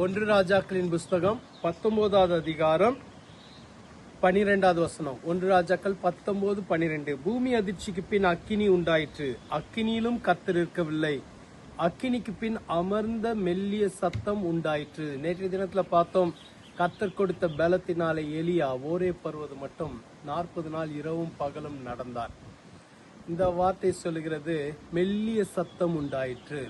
ஒன்று ராஜாக்களின் புஸ்தகம் 19வது அதிகாரம் 12வது வசனம். 1 ராஜாக்கள் 19:12. பூமி அதிர்ச்சிக்கு பின் அக்கினி உண்டாயிற்று, அக்கினியிலும் கர்த்தர் இருக்கவில்லை, அக்கினிக்கு பின் அமர்ந்த மெல்லிய சத்தம் உண்டாயிற்று. நேற்றைய தினத்துல பார்த்தோம், கர்த்தர் கொடுத்த பலத்தினாலே எலியா ஓரே பருவது மட்டும் 40 நாள் இரவும் பகலும் நடந்தார். இந்த வார்த்தை சொல்லுகிறது, மெல்லிய சத்தம் உண்டாயிற்று.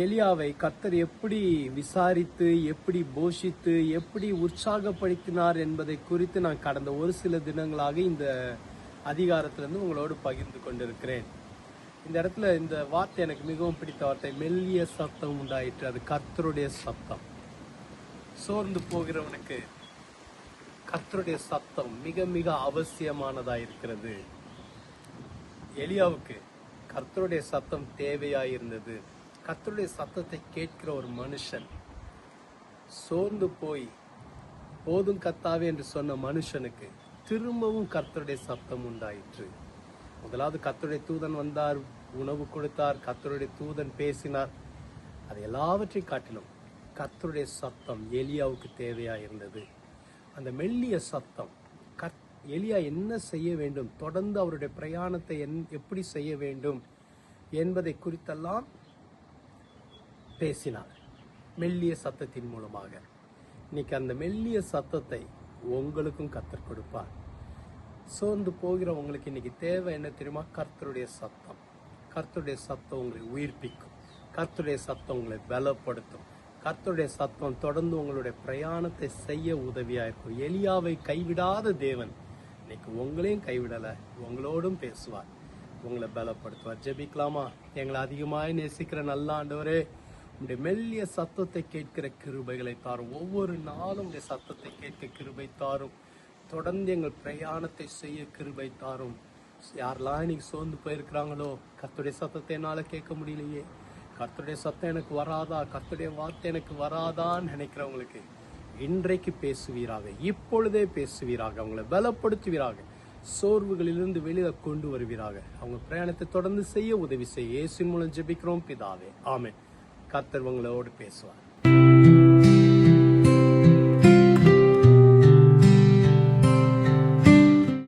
எலியாவை கர்த்தர் எப்படி விசாரித்து, எப்படி போஷித்து, எப்படி உற்சாகப்படுத்தினார் என்பதை குறித்து நான் கடந்த ஒரு சில தினங்களாக இந்த அதிகாரத்திலிருந்து உங்களோடு பகிர்ந்து கொண்டிருக்கிறேன். இந்த இடத்துல இந்த வார்த்தை எனக்கு மிகவும் பிடித்த வார்த்தை, மெல்லிய சத்தம் உண்டாயிற்று. அது கர்த்தருடைய சத்தம். சோர்ந்து போகிறவனுக்கு கர்த்தருடைய சத்தம் மிக மிக அவசியமானதா இருக்கிறது. எலியாவுக்கு கர்த்தருடைய சத்தம் தேவையாயிருந்தது. கர்த்தருடைய சத்தத்தை கேட்கிற ஒரு மனுஷன், சோர்ந்து போய் போதும் கர்த்தாவே என்று சொன்ன மனுஷனுக்கு திரும்பவும் கர்த்தருடைய சத்தம் உண்டாயிற்று. முதலாவது கர்த்தருடைய தூதன் வந்தார், உணவு கொடுத்தார், கர்த்தருடைய தூதன் பேசினார். அது எல்லாவற்றையும் காட்டிலும் கர்த்தருடைய சத்தம் எலியாவுக்கு தேவையாயிருந்தது. அந்த மெல்லிய சத்தம், எலியா என்ன செய்ய வேண்டும், தொடர்ந்து அவருடைய பிரயாணத்தை எப்படி செய்ய வேண்டும் என்பதை குறித்தெல்லாம் பேசினார் மெல்லிய சத்தத்தின் மூலமாக. இன்னைக்கு அந்த மெல்லிய சத்தத்தை உங்களுக்கும் கர்த்தர் கொடுப்பார். சோர்ந்து போகிற உங்களுக்கு இன்னைக்கு தேவை என்ன தெரியுமா? கர்த்தருடைய சத்தம். கர்த்தருடைய சத்தம் உங்களை உயிர்ப்பிக்கும். கர்த்தருடைய சத்தம் உங்களை பலப்படுத்தும். கர்த்தருடைய சத்தம் தொடர்ந்து உங்களுடைய பிரயாணத்தை செய்ய உதவியா இருக்கும். எலியாவை கைவிடாத தேவன் இன்னைக்கு உங்களையும் கைவிடல, உங்களோடும் பேசுவார், உங்களை பலப்படுத்துவார். ஜெபிக்கலாமா? எங்களை அதிகமாய் நேசிக்கிற நல்ல ஆண்டவரே, உங்களுடைய மெல்லிய சத்தத்தை கேட்கிற கிருபைகளை தாரும். ஒவ்வொரு நாளும் உங்களுடைய சத்தத்தை கேட்க கிருபை தாரும். தொடர்ந்து எங்கள் பிரயாணத்தை செய்ய கிருபை தாரும். யாரெல்லாம் இன்னைக்கு சோர்ந்து போயிருக்கிறாங்களோ, கர்த்தருடைய சத்தத்தை என்னால கேட்க முடியலையே, கர்த்தருடைய சத்தம் எனக்கு வராதா, கர்த்தருடைய வார்த்தை எனக்கு வராதான்னு நினைக்கிறவங்களுக்கு இன்றைக்கு பேசுவீராக, இப்பொழுதே பேசுவீராக, அவங்களை பலப்படுத்துவீராக, சோர்வுகளிலிருந்து வெளியில கொண்டு வருவீராக. அவங்க பிரயாணத்தை தொடர்ந்து செய்ய உதவி செய்ய இயேசுவின் மூலம் ஜெபிக்கிறோம் பிதாவே, ஆமென். கர்த்தர் உங்களோடு பேசுவார்.